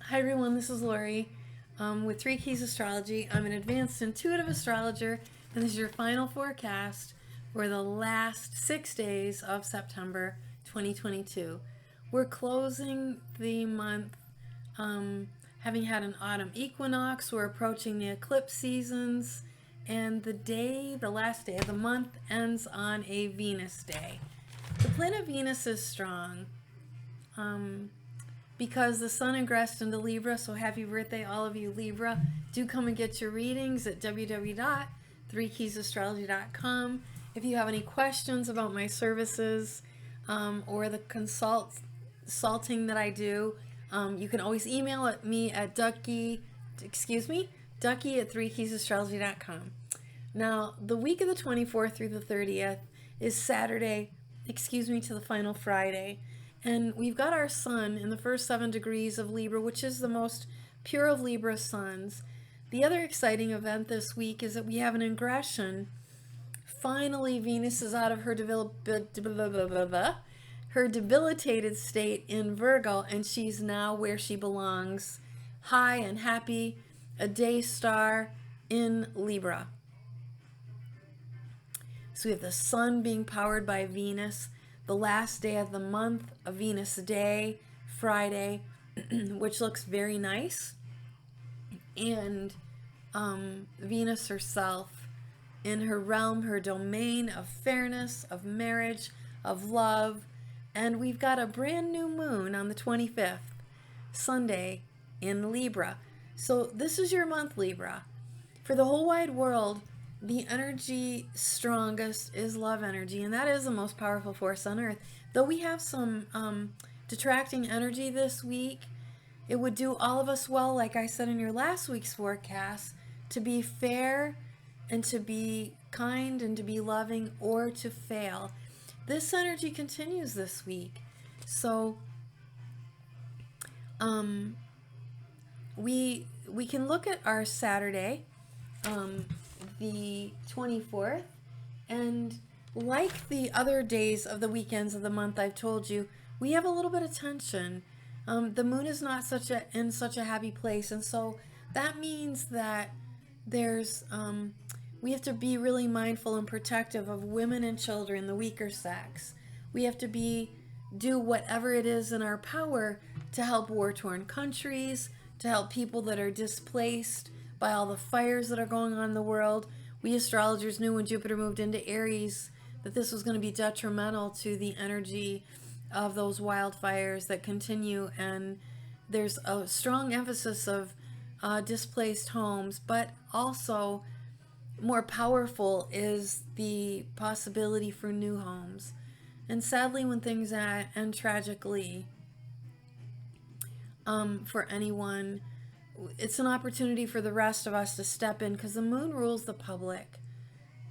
Hi everyone, this is Lori with 3 Keys Astrology. I'm an advanced intuitive astrologer, and this is your final forecast for the last 6 days of September 2022. We're closing the month having had an autumn equinox. We're approaching the eclipse seasons, and the last day of the month, ends on a Venus day. The planet Venus is strong. Because the sun ingressed into Libra, so happy birthday all of you Libra. Do come and get your readings at www.3keysastrology.com. If you have any questions about my services or the consulting that I do, you can always email me at ducky at 3keysastrology.com. Now, the week of the 24th through the 30th is Saturday, to the final Friday. And we've got our sun in the first 7 degrees of Libra, which is the most pure of Libra suns. The other exciting event this week is that we have an ingression. Finally, Venus is out of her debilitated state in Virgo, and she's now where she belongs, high and happy, a day star in Libra. So we have the sun being powered by Venus. The last day of the month, a Venus day, Friday, which looks very nice. And Venus herself in her realm, her domain of fairness, of marriage, of love. And we've got a brand new moon on the 25th, Sunday, in Libra. So this is your month, Libra. For the whole wide world, the energy strongest is love energy, and that is the most powerful force on earth. Though we have some detracting energy this week, it would do all of us well, like I said in your last week's forecast, to be fair and to be kind and to be loving, or to fail. This energy continues this week. So we can look at our Saturday, the 24th, and like the other days of the weekends of the month I've told you, we have a little bit of tension. The moon is not in such a happy place, and so that means that there's we have to be really mindful and protective of women and children, the weaker sex. We have to do whatever it is in our power to help war-torn countries, to help people that are displaced by all the fires that are going on in the world. We astrologers knew when Jupiter moved into Aries that this was going to be detrimental to the energy of those wildfires that continue, and there's a strong emphasis of displaced homes, but also more powerful is the possibility for new homes. And sadly, when things end tragically for anyone, it's an opportunity for the rest of us to step in, because the moon rules the public,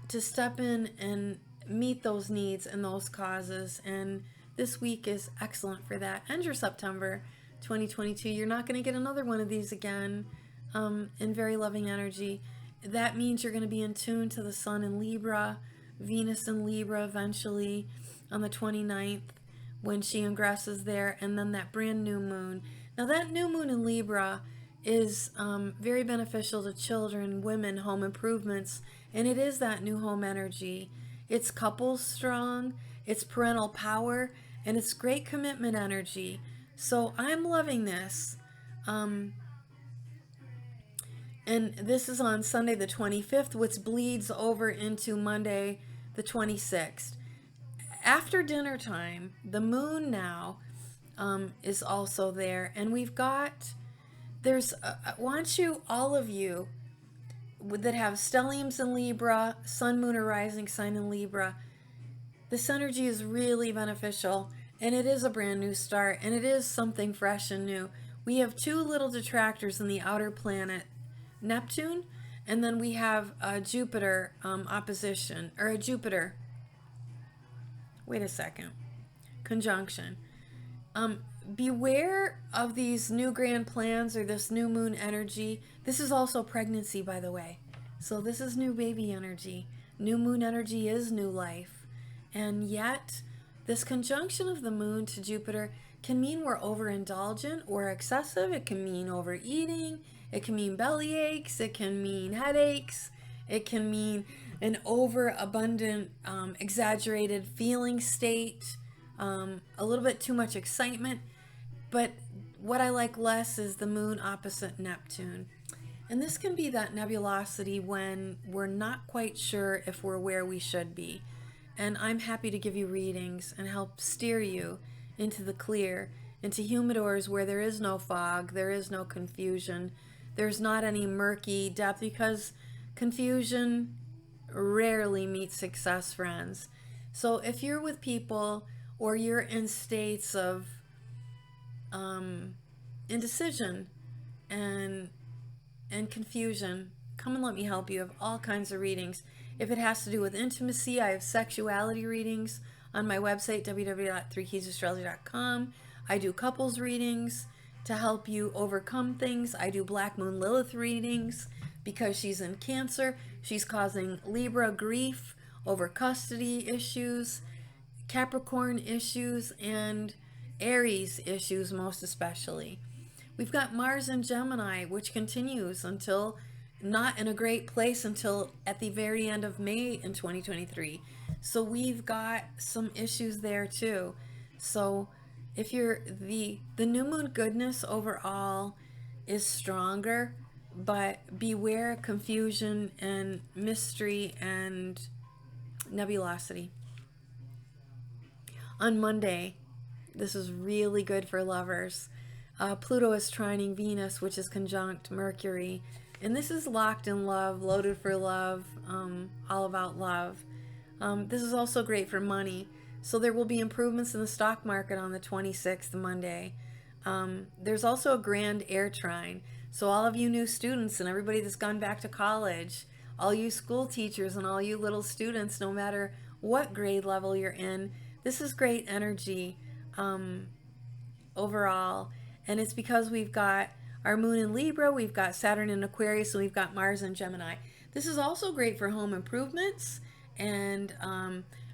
to step in and meet those needs and those causes. And this week is excellent for that. End your September 2022. You're not going to get another one of these again in very loving energy. That means you're going to be in tune to the sun in Libra, Venus in Libra eventually on the 29th when she ingresses there, and then that brand new moon. Now that new moon in Libra is very beneficial to children, women, home improvements, and it is that new home energy. It's couples strong, it's parental power, and it's great commitment energy. So I'm loving this. And this is on Sunday the 25th, which bleeds over into Monday the 26th. After dinner time, the moon now is also there, and we've got, I want you, all of you that have stelliums in Libra, sun, moon, or rising sign in Libra, this energy is really beneficial, and it is a brand new start, and it is something fresh and new. We have 2 little detractors in the outer planet, Neptune, and then we have a Jupiter opposition, or a Jupiter, conjunction. Beware of these new grand plans or this new moon energy. This is also pregnancy, by the way. So this is new baby energy. New moon energy is new life. And yet, this conjunction of the moon to Jupiter can mean we're overindulgent or excessive. It can mean overeating. It can mean belly aches. It can mean headaches. It can mean an overabundant, exaggerated feeling state, a little bit too much excitement. But what I like less is the moon opposite Neptune. And this can be that nebulosity when we're not quite sure if we're where we should be. And I'm happy to give you readings and help steer you into the clear, into humidors where there is no fog, there is no confusion, there's not any murky depth, because confusion rarely meets success, friends. So if you're with people or you're in states of indecision and confusion, come and let me help you. I have all kinds of readings. If it has to do with intimacy, I have sexuality readings on my website, www.3keysastrology.com. I do couples readings to help you overcome things. I do Black Moon Lilith readings because she's in Cancer. She's causing Libra grief over custody issues, Capricorn issues, and Aries issues most especially. We've got Mars in Gemini, which continues until, not in a great place until at the very end of May in 2023. So we've got some issues there too. So if you're the new moon goodness overall is stronger, but beware confusion and mystery and nebulosity. On Monday, this is really good for lovers. Pluto is trining Venus, which is conjunct Mercury. And this is locked in love, loaded for love, all about love. This is also great for money. So there will be improvements in the stock market on the 26th, Monday. There's also a grand air trine. So all of you new students and everybody that's gone back to college, all you school teachers and all you little students, no matter what grade level you're in, this is great energy overall. And it's because we've got our moon in Libra, we've got Saturn in Aquarius, and we've got Mars in Gemini. This is also great for home improvements and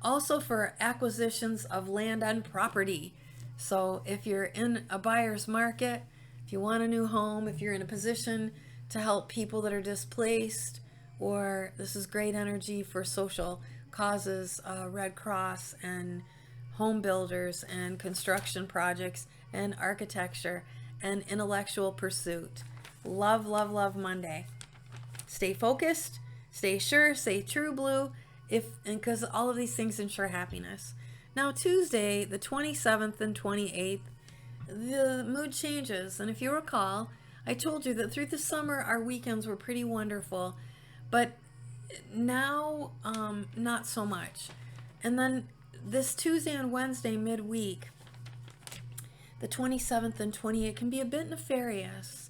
also for acquisitions of land and property. So if you're in a buyer's market, if you want a new home, if you're in a position to help people that are displaced, or this is great energy for social causes, Red Cross and home builders and construction projects and architecture and intellectual pursuit. Love, love, love Monday. Stay focused, stay sure, stay true blue, because all of these things ensure happiness. Now Tuesday, the 27th and 28th, the mood changes. And if you recall, I told you that through the summer our weekends were pretty wonderful, but now not so much. And then this Tuesday and Wednesday midweek, the 27th and 28th, can be a bit nefarious,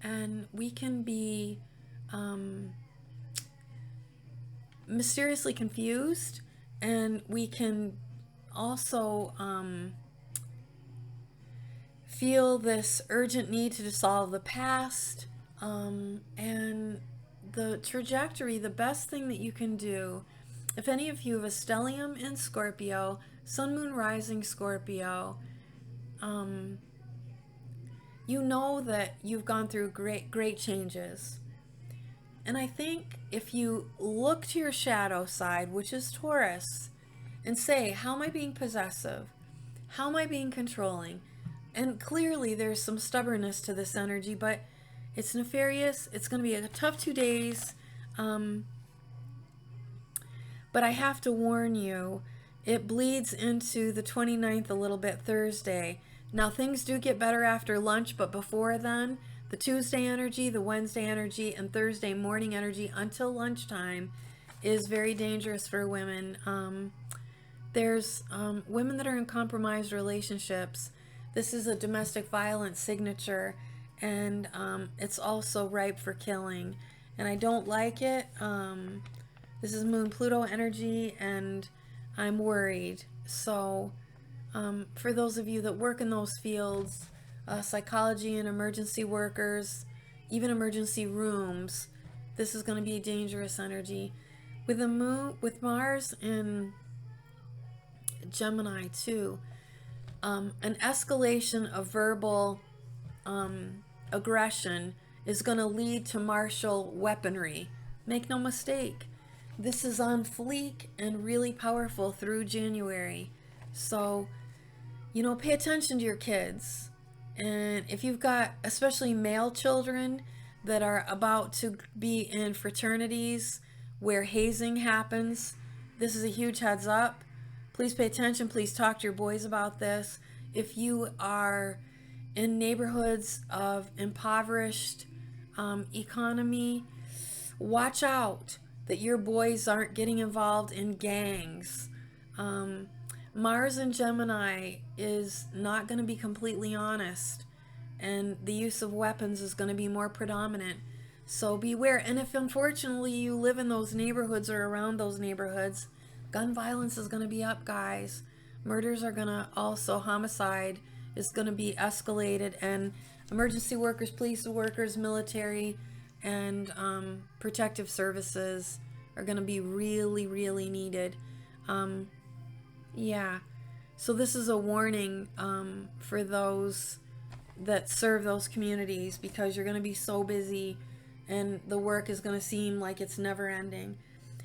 and we can be mysteriously confused, and we can also feel this urgent need to dissolve the past, and the trajectory. The best thing that you can do, if any of you have a stellium in Scorpio, Sun, Moon, Rising Scorpio, you know that you've gone through great changes. And I think if you look to your shadow side, which is Taurus, and say, how am I being possessive? How am I being controlling? And clearly there's some stubbornness to this energy, but it's nefarious. It's going to be a tough 2 days. But I have to warn you, it bleeds into the 29th a little bit Thursday. Now things do get better after lunch, but before then, the Tuesday energy, the Wednesday energy, and Thursday morning energy until lunchtime is very dangerous for women. There's women that are in compromised relationships. This is a domestic violence signature, and it's also ripe for killing. And I don't like it. This is Moon Pluto energy, and I'm worried. So for those of you that work in those fields, psychology and emergency workers, even emergency rooms, this is going to be a dangerous energy. With the moon, with Mars in Gemini too, An escalation of verbal aggression is going to lead to martial weaponry. Make no mistake. This is on fleek and really powerful through January. So, pay attention to your kids. And if you've got especially male children that are about to be in fraternities where hazing happens, this is a huge heads up. Please pay attention. Please talk to your boys about this. If you are in neighborhoods of impoverished economy, watch out that your boys aren't getting involved in gangs. Mars in Gemini is not going to be completely honest, and the use of weapons is going to be more predominant. So beware. And if unfortunately you live in those neighborhoods or around those neighborhoods, gun violence is going to be up, guys. Murders are going to also, homicide is going to be escalated, and emergency workers, police workers, military, and protective services are going to be really, really needed. Yeah. So this is a warning for those that serve those communities, because you're going to be so busy and the work is going to seem like it's never ending.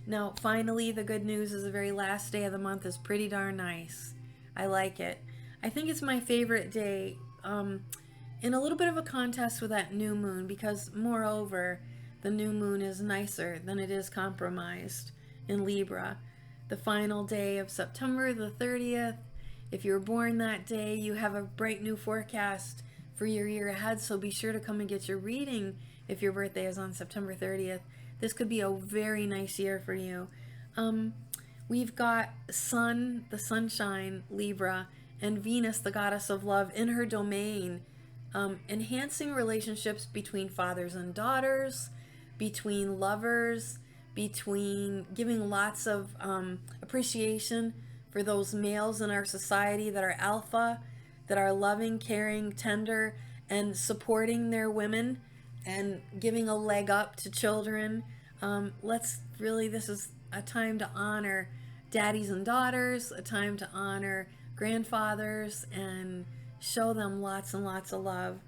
Now, finally, the good news is the very last day of the month is pretty darn nice. I like it. I think it's my favorite day, in a little bit of a contest with that new moon, because moreover, the new moon is nicer than it is compromised in Libra. The final day of September the 30th. If you were born that day, you have a bright new forecast for your year ahead, so be sure to come and get your reading if your birthday is on September 30th. This could be a very nice year for you. We've got Sun, the sunshine, Libra, and Venus, the goddess of love, in her domain, enhancing relationships between fathers and daughters, between lovers, between giving lots of appreciation for those males in our society that are alpha, that are loving, caring, tender, and supporting their women and giving a leg up to children. This is a time to honor daddies and daughters, a time to honor grandfathers and show them lots and lots of love.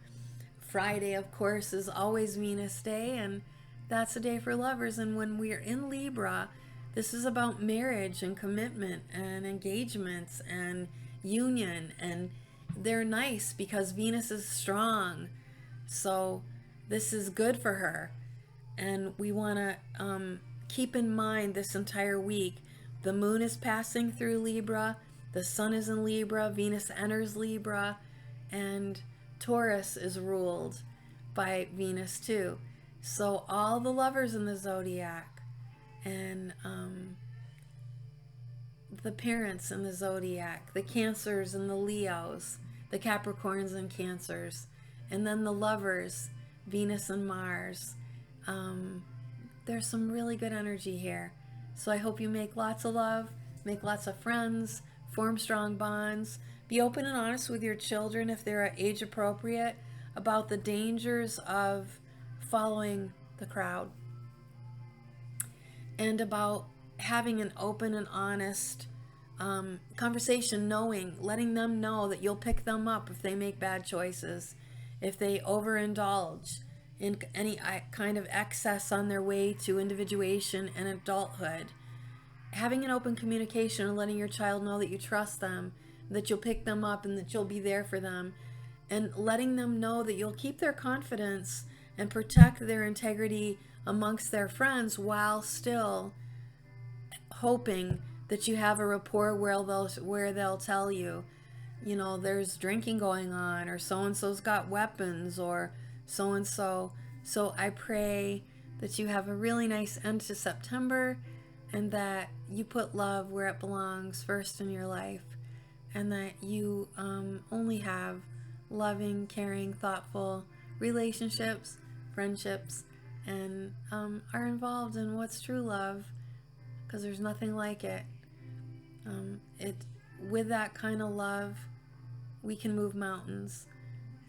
Friday, of course, is always Venus Day, and that's a day for lovers. And when we're in Libra, this is about marriage and commitment and engagements and union, and they're nice because Venus is strong. So this is good for her. And we want to keep in mind this entire week, the moon is passing through Libra, the sun is in Libra, Venus enters Libra, and Taurus is ruled by Venus too. So all the lovers in the zodiac, and the parents in the zodiac, the Cancers and the Leos, the Capricorns and Cancers, and then the lovers, Venus and Mars. There's some really good energy here. So I hope you make lots of love, make lots of friends, form strong bonds, be open and honest with your children if they're age appropriate about the dangers of following the crowd, and about having an open and honest conversation, letting them know that you'll pick them up if they make bad choices, if they overindulge in any kind of excess on their way to individuation and adulthood. Having an open communication and letting your child know that you trust them, that you'll pick them up and that you'll be there for them, and letting them know that you'll keep their confidence and protect their integrity amongst their friends, while still hoping that you have a rapport where they'll tell you, there's drinking going on, or so-and-so's got weapons, or so-and-so. So I pray that you have a really nice end to September, and that you put love where it belongs first in your life, and that you only have loving, caring, thoughtful relationships, friendships, and are involved in what's true love, because there's nothing like it. With that kind of love, we can move mountains.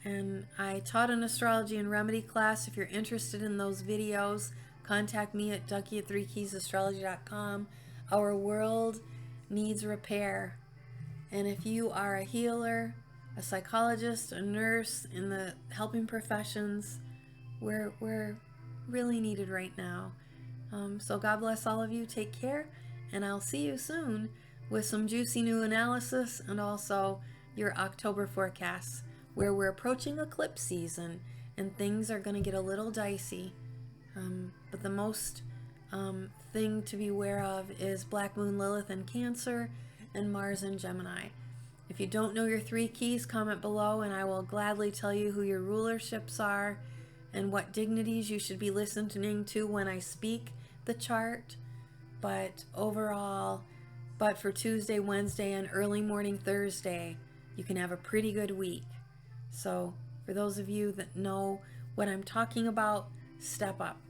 And I taught an astrology and remedy class. If you're interested in those videos, contact me at Ducky@3keysastrology.com. Our world needs repair. And if you are a healer, a psychologist, a nurse in the helping professions, we're really needed right now. So God bless all of you. Take care, and I'll see you soon with some juicy new analysis and also your October forecasts, where we're approaching eclipse season and things are going to get a little dicey. But the most thing to be aware of is Black Moon Lilith in Cancer and Mars in Gemini. If you don't know your 3 keys, comment below and I will gladly tell you who your rulerships are and what dignities you should be listening to when I speak the chart. But overall, for Tuesday, Wednesday, and early morning Thursday, you can have a pretty good week. So for those of you that know what I'm talking about, step up.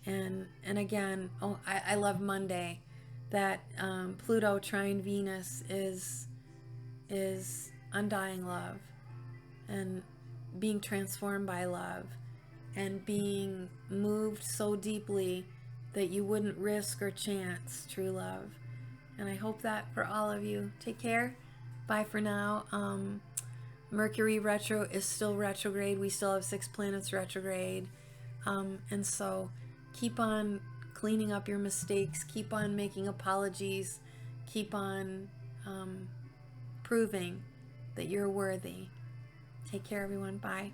And again, I love Monday. That Pluto trine Venus is undying love and being transformed by love and being moved so deeply that you wouldn't risk or chance true love. And I hope that for all of you. Take care. Bye for now. Mercury retro is still retrograde. We still have 6 planets retrograde. And so keep on cleaning up your mistakes. Keep on making apologies. Keep on proving that you're worthy. Take care, everyone. Bye.